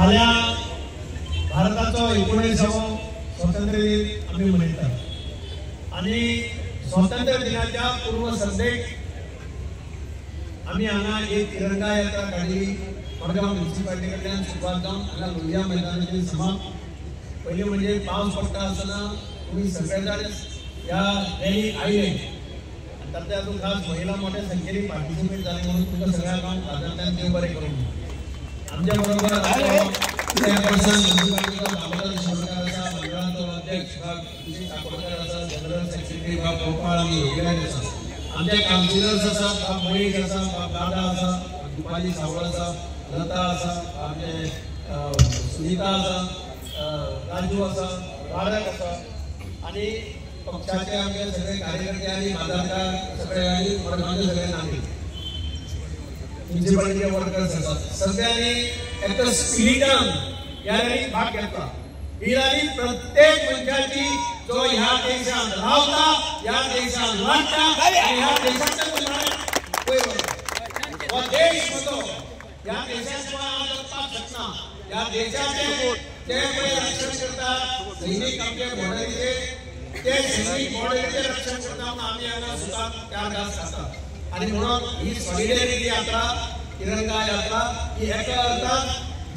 फाल्यां भारताचो 19वा स्वातंत्र्य दिन आमी मनयतात आनी स्वातंत्र्य दिनाच्या पूर्व संध्येक आमी हांगा एक तिरंगा यात्रा काडली मडगांव म्युनिसिपालिटी कडल्यान सुरवात जावन हांगा लोलया मैदानाचेर समाप्त. पयलीं म्हणजे पावस पडटा आसतना तुमी सगळे जाण ह्या रॅलीक आयले आनी तातूंत हातूंत खास महिला मोठ्या संख्येन पार्टिसिपेट जाले म्हणून तुमकां सगळ्यांक हांव प्राधान्यान देव बरें करूं. आमच्या बरोबर चेअरपर्सन म्युनिसिपालिटीचो दामोदर शिरोडकार आसा, मंडळाचो अध्यक्ष काकोडकर आसा, जनरल सेक्रेटरी गोपाळ आनी योगेश आसा, आमचे काउन्सिलर्स आसा, महेश आसा, दादा आसा, दुपाली सावळ आसा, लता आसा, आमचे सुनीता आसा, राजू आसा, बाळक आसा आनी पक्षाचे आमचे सगळे कार्यकर्ते आनी बाजारकार सगळे आनी मडगांवचे सगळे नागरीक म्युनिसिपालिटी वर्कर्स आसात. सगळ्यांनी एका स्पिरिटान ह्या रॅलीक भाग घेतला. ही रॅली प्रत्येक मनशाची जो ह्या देशात रावता, ह्या देशात वाडटा आनी ह्या देशाचें हो देश म्हजो, ह्या देशाशिवाय हांव जगपाक शकना. ह्या देशाचे ते पळय रक्षण करता सैनीक आमचे बॉर्डरीचेर, ते सैनीक बॉर्डरीचेर रक्षण करता म्हणून आमी हांगा सुद्दां त्याग आसतात. आनी म्हणून ही सॉलिडेरिटी यात्रा, तिरंगा यात्रा ही एका अर्थान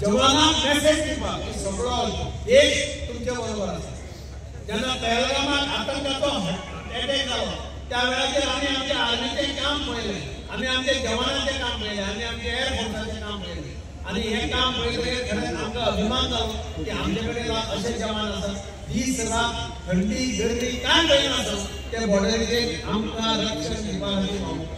जवानांक मेसेज दिवपाक की सगळो देश तुमचे बरोबर आसा. जेन्ना पहलगामाक आतंकाचो अटॅक जालो त्या वेळाचेर आमी आमच्या आर्मीचें काम पळयलें, आमी आमच्या जवानांचें काम पळयलें, आमी आमच्या एअर फोर्साचें काम पळयलें आनी हें काम पळयतकीर खरेंच आमकां अभिमान जालो की आमचे कडेन अशे जवान आसात दीस रात थंडी गर्मी कांय कळनासतना ते बॉर्डरीचेर आमकां रक्षण दिवपा खातीर.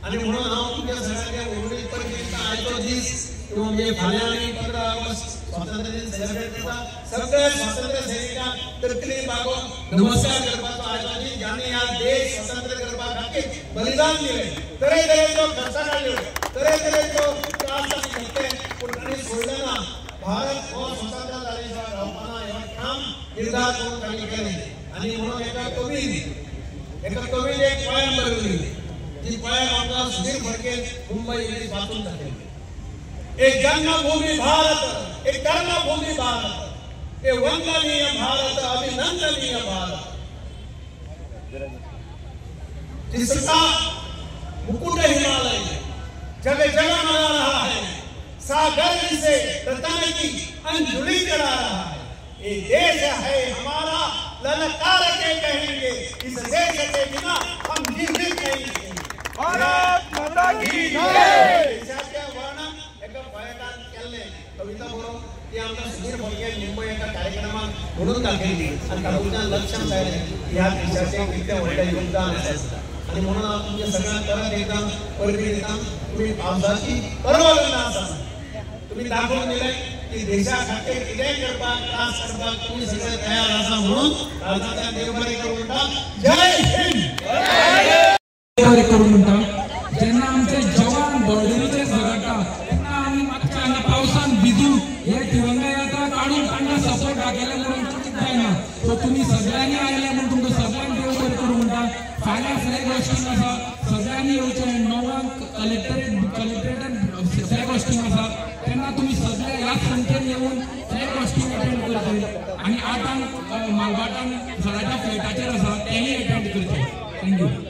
आनी म्हणून हांव तुमच्या सगळ्यांक उर्बीतपणे दिसता आयचो दीस किंवा म्हणजे फाल्यां आमी 15 ऑगस्ट स्वातंत्र्य दिन सेलिब्रेट करता. सगळ्या स्वातंत्र्य सैनिकांक तकली मागून नमस्कार करपाचो आयचो दीस ज्यांनी ह्या देश स्वतंत्र करपा खातीर बलिदान दिलें, तरेतरेच्यो खर्चा काडल्यो, तरेतरेच्यो त्रास आमी घेतले पूण तांणी सोडलें ना. भारत हो स्वतंत्र जाले शिवाय रावपाना हें ठाम निर्धार करून तांणी केलें. आनी म्हणून एका कवीन एक पोयम बरयली, ती पोयम आमकां सुधीर फडकेन मुंबई इंग्लीश वाचून दाखयली. एक जन्मभूमी भारत, एक कर्मभूमी भारत, एक वंदनीय भारत, अभिनंदनीय भारत. जिसका मुकुट हिमालय जग जग मना रहा है, सागर से रतन की अंजुली चढ़ा रहा है. ये देश है हमारा, ललकार के कहेंगे, इस देश के बिना हम जीवित नहीं. भारत माता की जय. देशाचे वर्णन एका पोयटान केल्लें कविता बरोवन ती आमकां सुधीर फडकेन मुंबय एका कार्यक्रमाक म्हणून दाखयली आनी तातूंतल्यान लक्षांत आयलें ह्या देशाचें कितलें व्हडलें योगदान आसा. आनी म्हणून हांव तुमच्या सगळ्यांक परत एकदां परबी दिता. तुमी पावसाची परवानगी आसा, तुमी दाखोवन दिलें की देशा खातीर कितेंय करपाक, त्रास करपाक तुमी सगळे तयार आसा. म्हणून भारताच्या देव बरें करूं म्हणटा. जय हिंद. बरें करूं म्हणटा. जेन्ना आमचे जवान बॉर्डरीचेर झगडटा तेन्ना आमी मातशे हांगा पावसान भिजून हे तिरंगा यात्रा काडून तांकां सपोर्ट दाखयले म्हणून चुकीत जायना. सो तुमी सगळ्यांनी आयले म्हणून तुमकां सगळ्यांक देव बरें करूं म्हणटा. फाल्यां फ्लॅग होस्टिंग आसा, सगळ्यांनी येवचें. 9 कलेक्टरेटान फ्लॅग होस्टिंग आसा तेन्ना तुमी सगळे ह्याच संख्येन येवन फ्लॅग होस्टिंग अटेंड करचे. आनी 8 मालबाटान सराच्या फ्लॅटाचेर आसा तेंय अटेंड करचे. थँक्यू.